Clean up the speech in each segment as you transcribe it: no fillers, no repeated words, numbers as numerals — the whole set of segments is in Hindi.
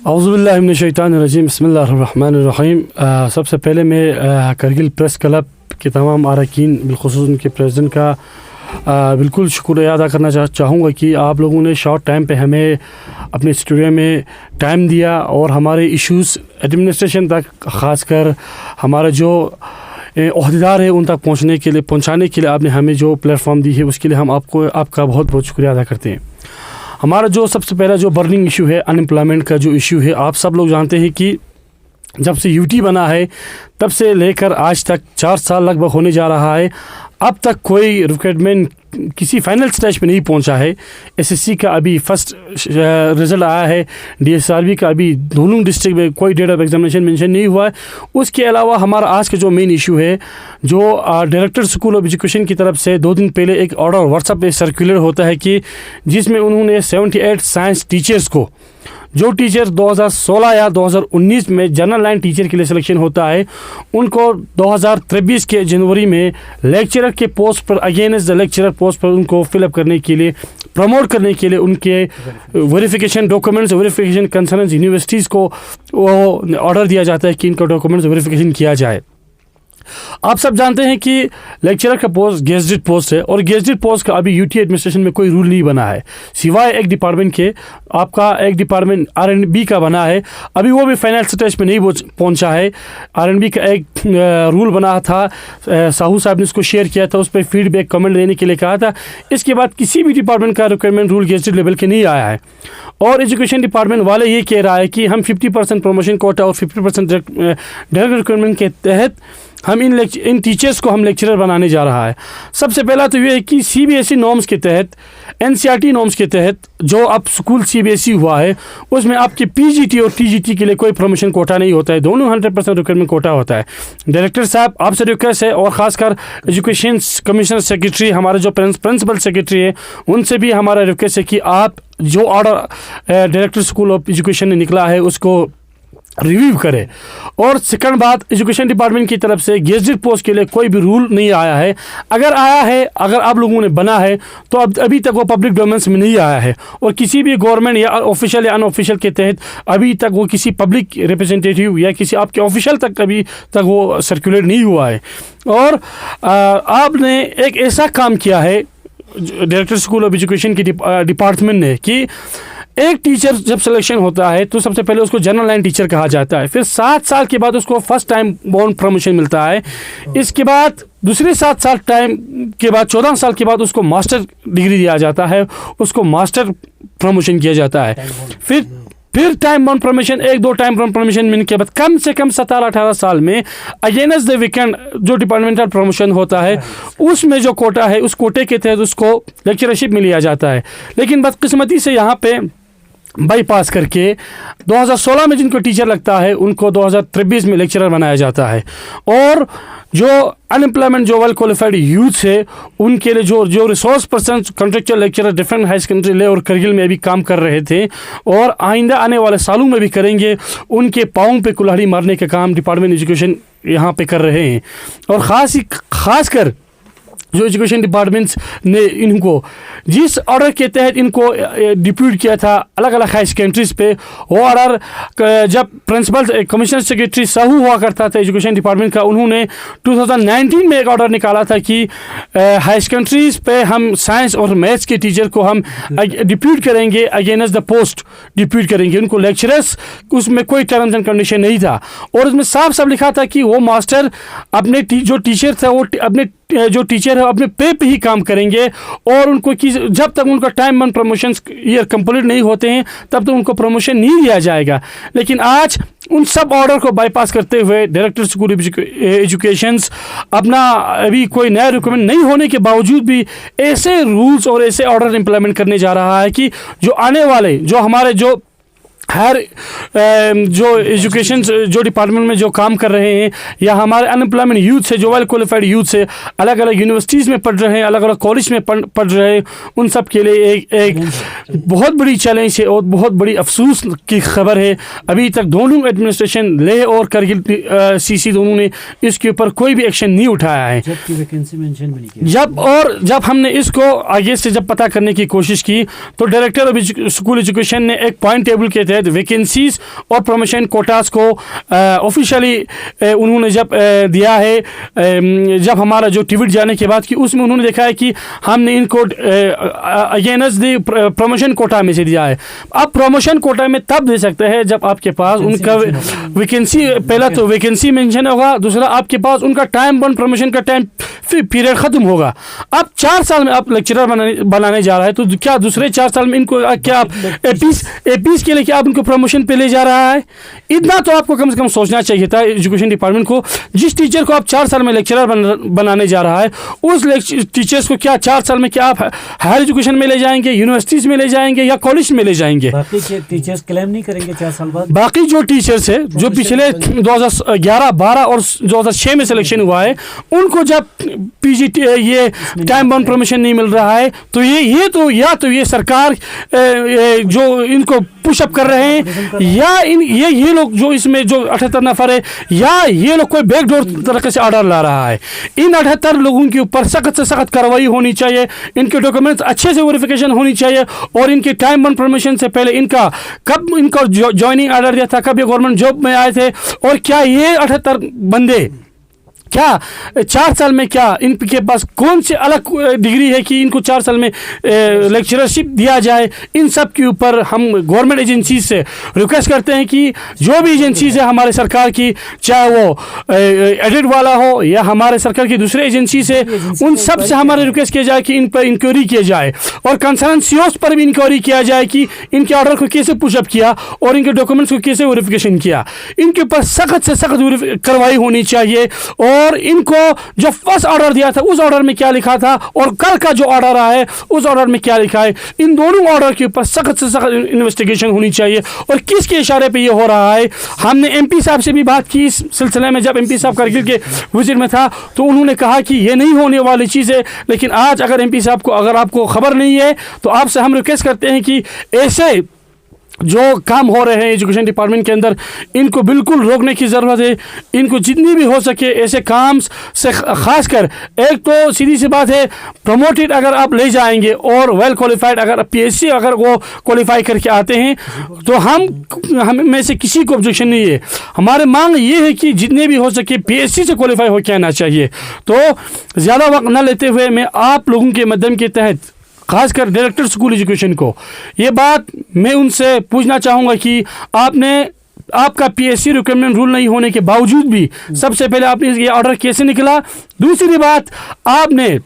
औज़ुबिल्लाहि मिनश्शैतानिर्रजीम बिस्मिल्लाहिर्रहमानिर्रहीम। सबसे पहले मैं करगिल प्रेस क्लब के तमाम अरकान बिलखुसूस उनके प्रेसिडेंट का बिल्कुल शुक्रिया अदा करना चाहूँगा कि आप लोगों ने शॉर्ट टाइम पे हमें अपने स्टूडियो में टाइम दिया और हमारे इश्यूज़ एडमिनिस्ट्रेशन तक ख़ासकर हमारे जो ओहदेदार है उन तक पहुँचाने के लिए आपने हमें जो प्लेटफॉर्म दी है उसके लिए हम आपका बहुत बहुत शुक्रिया अदा करते हैं। हमारा जो सबसे पहला जो बर्निंग इशू है अनएम्प्लॉयमेंट का जो इशू है, आप सब लोग जानते हैं कि जब से यूटी बना है तब से लेकर आज तक 4 साल लगभग होने जा रहा है, अब तक कोई रिक्रूटमेंट किसी फाइनल स्टेज पे नहीं पहुंचा है। एसएससी का अभी फर्स्ट रिज़ल्ट आया है, डीएसआरबी का अभी दोनों डिस्ट्रिक्ट में कोई डेट ऑफ एग्जामिनेशन मेंशन नहीं हुआ है। उसके अलावा हमारा आज का जो मेन इशू है, जो डायरेक्टर स्कूल ऑफ एजुकेशन की तरफ से 2 दिन पहले एक ऑर्डर व्हाट्सएप पे सर्कुलर होता है कि जिसमें उन्होंने 78 साइंस टीचर्स को, जो टीचर 2016 या 2019 में जनरल लाइन टीचर के लिए सिलेक्शन होता है, उनको 2023 के जनवरी में लेक्चरर के पोस्ट पर अगेंस्ट द लेक्चरर पोस्ट पर उनको फिलअप करने के लिए, प्रमोट करने के लिए उनके verification documents verification concern universities को वो ऑर्डर दिया जाता है कि इनका डॉक्यूमेंट्स वेरिफिकेशन किया जाए। आप सब जानते हैं कि लेक्चरर का पोस्ट गेजेटेड पोस्ट है और गेजेटेड पोस्ट का अभी यूटी एडमिनिस्ट्रेशन में कोई रूल नहीं बना है, सिवाय एक डिपार्टमेंट के। आपका एक डिपार्टमेंट आरएनबी का बना है, अभी वो भी फाइनल स्टेज पे नहीं पहुंचा है। आरएनबी का एक रूल बना था, साहू साहब ने उसको शेयर किया था, उस पर फीडबैक कमेंट देने के लिए कहा था। इसके बाद किसी भी डिपार्टमेंट का रिक्वायरमेंट रूल गेजेटेड लेवल के नहीं आया है और एजुकेशन डिपार्टमेंट वाले ये कह रहा है कि हम 50% प्रमोशन कोटा और 50% डायरेक्ट रिक्वायरमेंट के तहत हम इन टीचर्स को हम लेक्चरर बनाने जा रहा है। सबसे पहला तो ये है कि सीबीएसई नॉर्म्स के तहत, एनसीईआरटी नॉर्म्स के तहत जो अब स्कूल सीबीएसई हुआ है उसमें आपके पीजीटी और टीजीटी के लिए कोई प्रमोशन कोटा नहीं होता है, दोनों 100% रिक्वायरमेंट कोटा होता है। डायरेक्टर साहब आपसे रिक्वेस्ट है और ख़ासकर एजुकेशन कमिश्नर सेक्रेटरी, हमारे जो प्रिंसिपल सेक्रेटरी है, उनसे भी हमारा रिक्वेस्ट है कि आप जो order director school of education ने निकला है उसको रिव्यू करे। और सेकंड बात, एजुकेशन डिपार्टमेंट की तरफ से गेजेटेड पोस्ट के लिए कोई भी रूल नहीं आया है। अगर आया है, अगर आप लोगों ने बना है तो अभी तक वो पब्लिक डोमेन्स में नहीं आया है और किसी भी गवर्नमेंट या ऑफिशियल या अनऑफिशियल के तहत अभी तक वो किसी पब्लिक रिप्रेजेंटेटिव या किसी आपके ऑफिशियल तक अभी तक वो सर्कुलेट नहीं हुआ है। और आपने एक ऐसा काम किया है डायरेक्टर स्कूल ऑफ एजुकेशन की डिपार्टमेंट ने कि एक टीचर जब सिलेक्शन होता है तो सबसे पहले उसको जनरल लाइन टीचर कहा जाता है, फिर 7 साल के बाद उसको फर्स्ट टाइम बोर्न प्रमोशन मिलता है। इसके बाद दूसरे 7 साल टाइम के बाद 14 साल के बाद उसको मास्टर डिग्री दिया जाता है, उसको मास्टर प्रमोशन किया जाता है। फिर time bound promotion, 1-2 time bound promotion मिलने के बाद कम से कम 17-18 साल में अगेंस्ट द वीकेंड जो डिपार्टमेंटल प्रमोशन होता है उसमें जो कोटा है उस कोटे के तहत उसको लेक्चरशिप में लिया जाता है। लेकिन बदकिस्मती से यहाँ पे बाईपास करके 2016 में जिनको टीचर लगता है उनको 2023 में लेक्चरर बनाया जाता है। और जो अनएम्प्लॉयमेंट जो वेल क्वालिफाइड यूथ है उनके लिए जो resource person contractual lecturer different high secondary ले और करगिल में भी काम कर रहे थे और आइंदा आने वाले सालों में भी करेंगे, उनके पाँव पे कुल्हाड़ी मारने का काम डिपार्टमेंट एजुकेशन यहाँ पे कर रहे हैं। और खासकर जो एजुकेशन डिपार्टमेंट्स ने इनको जिस ऑर्डर के तहत इनको डिप्यूट किया था अलग अलग हाई सेकेंडरीज पे, वो ऑर्डर जब प्रिंसिपल कमिश्नर सेक्रेटरी साहू हुआ करता था एजुकेशन डिपार्टमेंट का, उन्होंने 2019 में एक ऑर्डर निकाला था कि हाई सेकेंडरीज पे हम साइंस और मैथ्स के टीचर को हम डिप्यूट करेंगे, अगेंस्ट द पोस्ट डिप्यूट करेंगे उनको लेक्चरर्स। उसमें कोई टर्म्स एंड कंडीशन नहीं था और उसमें साफ लिखा था कि वो मास्टर अपने जो टीचर था वो अपने जो टीचर है अपने पे ही काम करेंगे और उनको जब तक उनका time one promotion year complete नहीं होते हैं तब तक उनको प्रमोशन नहीं दिया जाएगा। लेकिन आज उन सब ऑर्डर को बाईपास करते हुए डायरेक्टर स्कूल एजुकेशन अपना अभी कोई नया रिक्वायरमेंट नहीं होने के बावजूद भी ऐसे रूल्स और ऐसे ऑर्डर इम्प्लीमेंट करने जा रहा है कि जो आने वाले जो हमारे जो हर जो एजुकेशन जो डिपार्टमेंट में जो काम कर रहे हैं या हमारे अनएम्प्लॉयमेंट यूथ से जो वेल क्वालिफाइड यूथ से अलग अलग यूनिवर्सिटीज़ में पढ़ रहे हैं, अलग अलग कॉलेज में पढ़ रहे हैं, उन सब के लिए एक बहुत बड़ी चैलेंज है और बहुत बड़ी अफसोस की खबर है। अभी तक दोनों एडमिनिस्ट्रेशन लेह और करगिल सीसी दोनों ने इसके ऊपर कोई भी एक्शन नहीं उठाया है। जब हमने इसको आगे से जब पता करने की कोशिश की तो डायरेक्टर ऑफ स्कूल एजुकेशन ने एक पॉइंट टेबल के तहत वैकेंसीज और प्रमोशन कोटास को ऑफिशियली उन्होंने जब दिया है, जब हमारा जो ट्वीट जाने के बाद कि उसमें उन्होंने देखा है कि हमने इनको अगेंस्ट द प्रमोशन कोटा में से दिया है। अब प्रमोशन कोटा में तब दे सकते हैं जब आपके पास उनका वैकेंसी, पहला तो वैकेंसी मेंशन होगा, दूसरा आपके पास उनका टाइम बॉन्ड प्रमोशन का टाइम पीरियड खत्म होगा। अब 4 साल में आप लेक्चरर बनाने जा रहा है, तो क्या दूसरे 4 साल में इनको क्या आप एपीस के लिए क्या आप उनको प्रमोशन पे ले जा रहा है? इतना तो आपको कम से कम सोचना चाहिए था एजुकेशन डिपार्टमेंट को। जिस टीचर को आप 4 साल में लेक्चरर बनाने जा रहा है, उस टीचर्स को क्या 4 साल में क्या आप हायर एजुकेशन में ले जाएंगे, यूनिवर्सिटीज में ले जाएंगे या कॉलेज में ले जाएंगे? बाकी टीचर्स क्लेम नहीं करेंगे 4 साल बाद? बाकी जो टीचर्स है जो पिछले 2011, 12 और 2006 में सिलेक्शन हुआ है, उनको जब पीजीटी ये टाइम बाउंड प्रमोशन नहीं मिल रहा है, तो ये सरकार जो इनको पुशअप कर रहे हैं, या ये लोग जो इसमें जो 78 नफर है, या ये लोग कोई बैकडोर तरीके से ऑर्डर ला रहा है। इन 78 लोगों के ऊपर सख्त से सख्त कार्रवाई होनी चाहिए, इनके डॉक्यूमेंट्स अच्छे से वेरिफिकेशन होनी चाहिए, और इनके टाइम बाउंड प्रमोशन से पहले इनका कब इनको ज्वाइनिंग ऑर्डर दिया था, कब ये गवर्नमेंट जॉब में आए थे, और क्या ये 78 बंदे क्या 4 साल में क्या इनके पास कौन सी अलग डिग्री है कि इनको 4 साल में लेक्चरशिप दिया जाए? इन सब के ऊपर हम गवर्नमेंट एजेंसी से रिक्वेस्ट करते हैं कि जो भी एजेंसीज है हमारे सरकार की, चाहे वो एडिट वाला हो या हमारे सरकार की दूसरे एजेंसी से, उन सब से हमारे रिक्वेस्ट किया जाए कि इन पर इंक्वायरी किया जाए, और कंसर्न सीओस पर भी इंक्वायरी किया जाए कि इनके ऑर्डर को कैसे पुशअप किया और इनके डॉक्यूमेंट्स को कैसे वेरिफिकेशन किया। इनके ऊपर सख्त से सख्त कार्रवाई होनी चाहिए, और इनको जो फर्स्ट ऑर्डर दिया था उस ऑर्डर में क्या लिखा था और कल का जो ऑर्डर आया है उस ऑर्डर में क्या लिखा है, इन दोनों ऑर्डर के ऊपर सख्त से सख्त इन्वेस्टिगेशन होनी चाहिए। और किसके इशारे पे ये हो रहा है? हमने एमपी साहब से भी बात की इस सिलसिले में, जब एमपी साहब करगिल के विजिट में था तो उन्होंने कहा कि ये नहीं होने वाली चीज़ है। लेकिन आज अगर एमपी साहब को, अगर आपको खबर नहीं है, तो आपसे हम रिक्वेस्ट करते हैं कि ऐसे जो काम हो रहे हैं एजुकेशन डिपार्टमेंट के अंदर, इनको बिल्कुल रोकने की ज़रूरत है। इनको जितनी भी हो सके ऐसे काम से, खासकर एक तो सीधी सी बात है, प्रमोटेड अगर आप ले जाएंगे और वेल क्वालिफाइड अगर पीएचसी अगर वो क्वालिफाई करके आते हैं, तो हम में से किसी को ऑब्जेक्शन नहीं है। हमारे मांग ये है कि जितने भी हो सके पीएचसी से क्वालिफाई होकर आना चाहिए। तो ज़्यादा वक्त न लेते हुए मैं आप लोगों के माध्यम के तहत खासकर डायरेक्टर स्कूल एजुकेशन को ये बात मैं उनसे पूछना चाहूँगा कि आपका पीएससी रिक्वायरमेंट रूल नहीं होने के बावजूद भी सबसे पहले आपने ये ऑर्डर कैसे निकला? दूसरी बात, आपने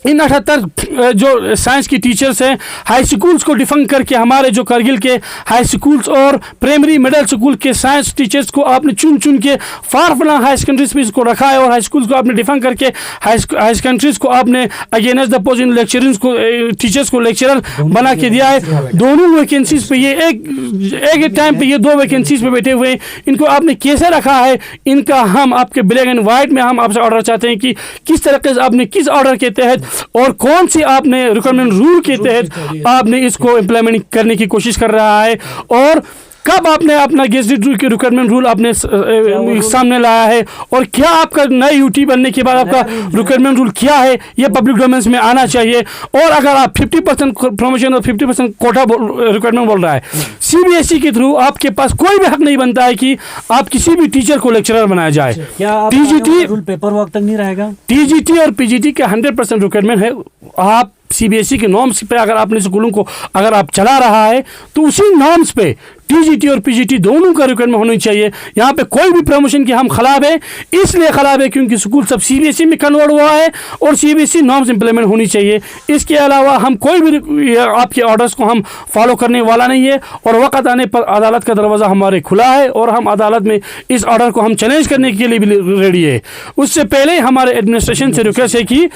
इन 78 जो साइंस की टीचर्स हैं, हाई स्कूल्स को डिफंक करके हमारे जो करगिल के हाई स्कूल्स और प्राइमरी मिडिल स्कूल के साइंस टीचर्स को आपने चुन के फार फ्लंग हाई सेकेंडरीज में इसको रखा है, और हाई स्कूल्स को आपने डिफंक करके हाई सेकेंडरीज को आपने अगेंस्ट द पोस्ट लेक्चरर्स को, टीचर्स को लेक्चरर बना के दिया है। दोनों वैकेंसीज पे ये एक टाइम पे ये 2 वैकेंसीज पे बैठे हुए हैं, इनको आपने कैसे रखा है? इनका हम आपके ब्लैक एंड व्हाइट में हम आपसे ऑर्डर चाहते हैं कि किस तरीके से आपने, किस ऑर्डर के तहत और कौन सी आपने रिक्वायरमेंट रूल के तहत आपने इसको इम्प्लीमेंट करने की कोशिश कर रहा है, और कब आपने अपना गेजेटेड के रिक्वायरमेंट रूल आपने सामने लाया है, और क्या आपका नए यूटी बनने के बाद आपका रिक्वायरमेंट रूल क्या है, ये पब्लिक डोमेन्स में आना चाहिए। और अगर आप 50% प्रमोशन और 50% कोटा रिक्वायरमेंट बोल रहा है, सीबीएसई के थ्रू आपके पास कोई भी हक नहीं बनता है कि आप किसी भी टीचर को लेक्चरर बनाया जाए। टीजीटी रूल पेपर वर्क तक नहीं रहेगा? टीजीटी और पीजीटी का 100% रिक्वायरमेंट है। आप सीबीएसई के नॉर्म्स पे अगर आपने स्कूलों को अगर आप चला रहा है, तो उसी नॉर्म्स पे टीजीटी और पीजीटी दोनों का रिक्वायरमेंट होनी चाहिए। यहाँ पे कोई भी प्रमोशन के हम खिलाफ है, इसलिए खिलाफ है क्योंकि स्कूल सब सीबीएसई में कन्वर्ट हुआ है और सीबीएसई नॉर्म्स इंप्लीमेंट होनी चाहिए। इसके अलावा हम कोई भी आपके ऑर्डर्स को हम फॉलो करने वाला नहीं है, और वक्त आने पर अदालत का दरवाज़ा हमारे खुला है, और हम अदालत में इस ऑर्डर को हम चैलेंज करने के लिए भी रेडी है। उससे पहले हमारे एडमिनिस्ट्रेशन से रिक्वेस्ट है कि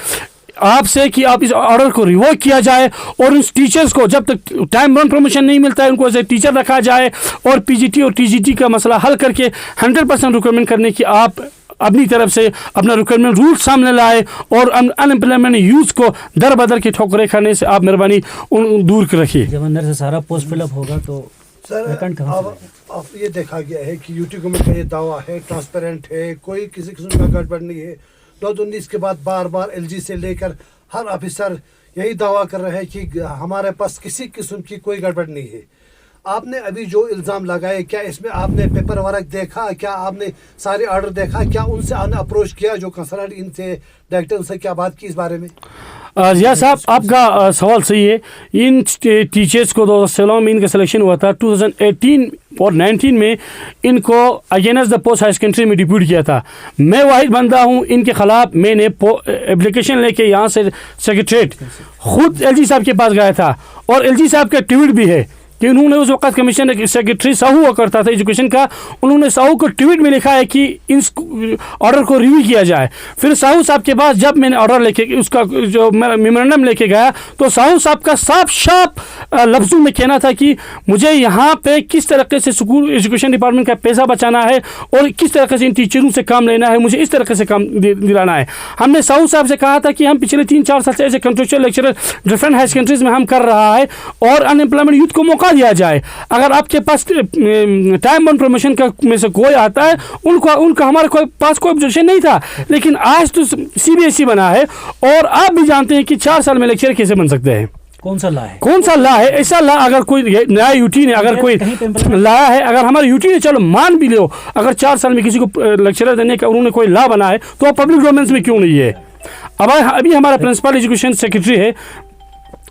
आपसे कि आप इस ऑर्डर को रिवोक किया जाए, और उन टीचर्स को जब तक टाइम बाउंड प्रमोशन नहीं मिलता है उनको एज ए टीचर रखा जाए, और पीजीटी और टीजीटी का मसला हल करके 100% रिक्वायरमेंट करने की आप अपनी तरफ से अपना रिक्वायरमेंट रूल सामने लाए, और अनएम्प्लॉयमेंट यूथ को दर बदर की ठोकरें खाने से आप मेहरबानी दूर रखिए। जब अंदर से सारा पोस्ट फिलअप होगा तो सर अब ये देखा गया है कि यूटी गवर्नमेंट का ये दावा है ट्रांसपेरेंट है, कोई किसी किस्म का गड़बड़ नहीं है। 2019 के बाद बार बार एलजी से लेकर हर ऑफिसर यही दावा कर रहे हैं कि हमारे पास किसी किस्म की कोई गड़बड़ नहीं है। आपने अभी जो इल्ज़ाम लगाए, क्या इसमें आपने पेपर वर्क देखा, क्या आपने सारे ऑर्डर देखा, क्या उनसे आपने अप्रोच किया जो कंसर्न इनसे डायरेक्टर, उनसे क्या बात की इस बारे में? जिया साहब, आपका सवाल सही है। इन टीचर्स को 2016 में इनका सिलेक्शन हुआ था। 2018 और 19 में इनको against the post high secondary में डिप्यूट किया था। मैं वाहिद बंदा हूँ इनके खिलाफ। मैंने एप्लीकेशन लेके यहाँ से सेक्रेटरीट खुद एलजी साहब के पास गया था और एलजी साहब का ट्वीट भी है कि उन्होंने उस वक्त कमिश्नर सेक्रेटरी साहू हुआ करता था एजुकेशन का, उन्होंने साहू को ट्वीट में लिखा है कि इस ऑर्डर को रिव्यू किया जाए। फिर साहू साहब के पास जब मैंने ऑर्डर लेके उसका जो मेमोरेंडम लेके गया तो साहू साहब का साफ लफ्ज़ों में कहना था कि मुझे यहाँ पे किस तरीके से स्कूल एजुकेशन डिपार्टमेंट का पैसा बचाना है और किस तरीके से इन टीचरों से काम लेना है, मुझे इस तरीके से काम दिलाना है। हमने साहू साहब से कहा था कि हम पिछले 3-4 साल से ऐसे contractual lecturer different high secondaries में हम कर रहा है और अनएम्प्लॉयमेंट यूथ को मौका दिया जाए। अगर आपके पास टाइम ऑन प्रमोशन का में से कोई आता है, उनका हमारे पास कोई ऑब्जेक्शन नहीं था, लेकिन आज तो सीबीएसई बना है और आप भी जानते हैं कि 4 साल में लेक्चरर कैसे बन सकते हैं। कौन सा ला है? कौन सा ला है? ऐसा ला अगर कोई नया यूटी ने अगर कोई लाया है, अगर हमारे यूटी ने चलो मान भी लो, अगर 4 साल में किसी को लेक्चरर देने का उन्होंने कोई ला बना है तो पब्लिक डोमेन्स में क्यों नहीं है? अब अभी हमारा प्रिंसिपल एजुकेशन सेक्रेटरी है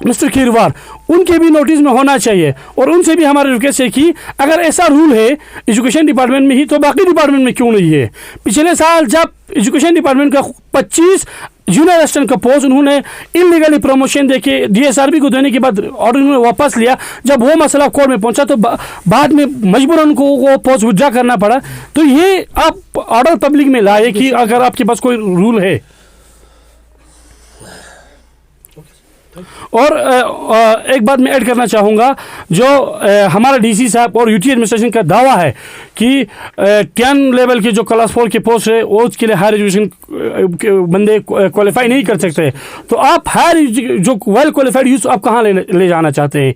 मिस्टर खीरवार, उनके भी नोटिस में होना चाहिए और उनसे भी हमारी रिक्वेस्ट है कि अगर ऐसा रूल है एजुकेशन डिपार्टमेंट में ही तो बाकी डिपार्टमेंट में क्यों नहीं है? पिछले साल जब एजुकेशन डिपार्टमेंट का 25 जूनियर असिस्टेंट का पोस्ट उन्होंने इलीगली प्रमोशन देके डीएसआरबी को देने के बाद ऑर्डर उन्होंने वापस लिया, जब वो मसला कोर्ट में पहुंचा तो बाद में मजबूरन उनको वो पोस्ट विड्रॉ करना पड़ा। तो ये आप ऑर्डर पब्लिक में लाए कि अगर आपके पास कोई रूल है। और एक बात मैं ऐड करना चाहूँगा, जो हमारा डीसी साहब और यूटी एडमिनिस्ट्रेशन का दावा है कि 10 लेवल के जो क्लास 4 के पोस्ट है वो उसके लिए हायर एजुकेशन बंदे क्वालिफाई नहीं कर सकते, तो आप हायर जो वेल क्वालिफाइड यूथ आप कहाँ ले जाना चाहते हैं?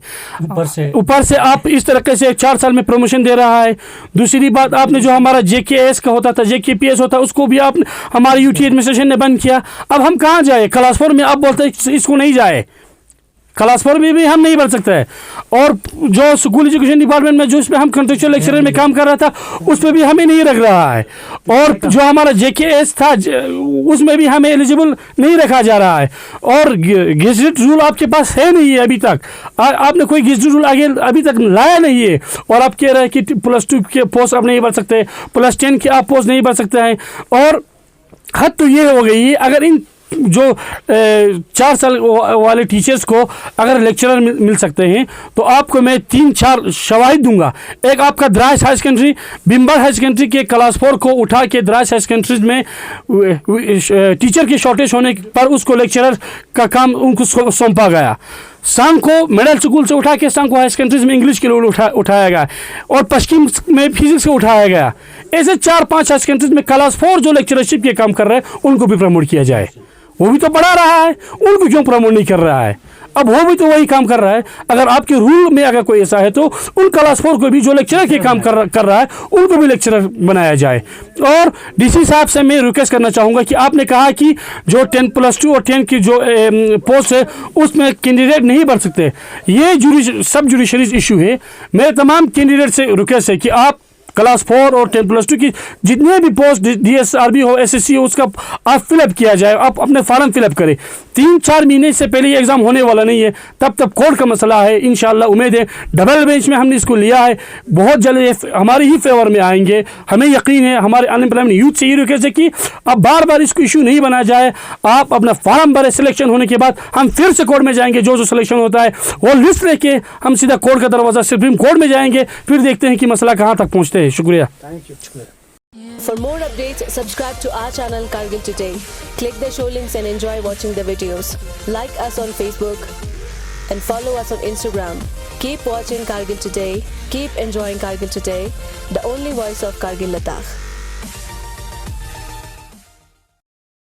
ऊपर से आप इस तरीके से 4 साल में प्रमोशन दे रहा है। दूसरी बात, आपने जो हमारा जेकेएस का होता था, जेकेपीएस होता, उसको भी आप हमारी यूटी एडमिनिस्ट्रेशन ने बंद किया। अब हम कहाँ जाए? क्लास 4 में आप बोलते हैं इसको नहीं जाए, क्लास 4 में भी हम नहीं बढ़ सकते हैं। और जो स्कूल एजुकेशन डिपार्टमेंट में जो इसमें हम कंट्रेक्चुअल लेक्चरर में काम कर रहा था उसमें भी हमें नहीं रख रहा है, और जो हमारा जेकेएस था उसमें भी हमें एलिजिबल नहीं रखा जा रहा है। और गेजेट रूल आपके पास है नहीं है अभी तक, आपने कोई गेजेट रूल आगे अभी तक लाया नहीं है और आप कह रहे हैं कि +2 के पोस्ट आप नहीं बढ़ सकते, +10 के आप पोस्ट नहीं बढ़ सकते हैं। और हद तो ये हो गई है, अगर इन जो 4 साल वाले टीचर्स को अगर लेक्चरर मिल सकते हैं तो आपको मैं 3-4 शवाहिद दूंगा। एक आपका Dras high secondary, Bimbar high secondary के क्लास 4 को उठा के द्रास हाई सेकेंडरी में टीचर की शॉर्टेज होने पर उसको लेक्चरर का काम उनको सौंपा गया। सांग को मिडिल स्कूल से उठा के सांग को हाई सेकेंडरीज में इंग्लिश के लिए उठाया गया और पश्चिम में फिजिक्स को उठाया गया। ऐसे 4-5 हाई सेकेंडरीज में क्लास 4 जो लेक्चरशिप के काम कर रहे हैं उनको भी प्रमोट किया जाए। वो भी तो पढ़ा रहा है, उनको क्यों प्रमोट नहीं कर रहा है? अब वो भी तो वही काम कर रहा है। अगर आपके रूल में अगर कोई ऐसा है तो उन क्लास 4 को भी जो लेक्चरर के काम कर रहा है उनको भी लेक्चरर बनाया जाए। और डीसी साहब से मैं रिक्वेस्ट करना चाहूँगा कि आपने कहा कि जो 10+2 और 10 की जो पोस्ट है उसमें कैंडिडेट नहीं बढ़ सकते, ये सब जुडिशरीज इशू है। मेरे तमाम कैंडिडेट से रिक्वेस्ट है कि आप क्लास 4 और 10+2 की जितने भी पोस्ट डीएसआरबी हो, एसएससी हो, उसका आप फिलअप किया जाए, आप अपने फॉर्म फिलअप करें। 3-4 महीने से पहले ये एग्ज़ाम होने वाला नहीं है, तब कोर्ट का मसला है। इंशाल्लाह उम्मीद है डबल बेंच में हमने इसको लिया है, बहुत जल्द हमारे ही फेवर में आएंगे। हमें यकीन है, हमारे अनएम्प्लॉयमेंट यूथ से ये रिक्वेस्ट है कि अब बार बार इसको इशू नहीं बना जाए। आप अपना फॉर्म भरे, सिलेक्शन होने के बाद हम फिर से कोर्ट में जाएंगे, जो सिलेक्शन होता है वो लिस्ट लेके हम सीधा कोर्ट का दरवाज़ा सुप्रीम कोर्ट में जाएंगे, फिर देखते हैं कि मसला कहाँ तक पहुँचते हैं। शुक्रिया। Thank you. For more updates, subscribe to our channel Kargil Today. Click the show links and enjoy watching the videos. Like us on Facebook and follow us on Instagram. Keep watching Kargil Today. Keep enjoying Kargil Today, the only voice of Kargil Ladakh.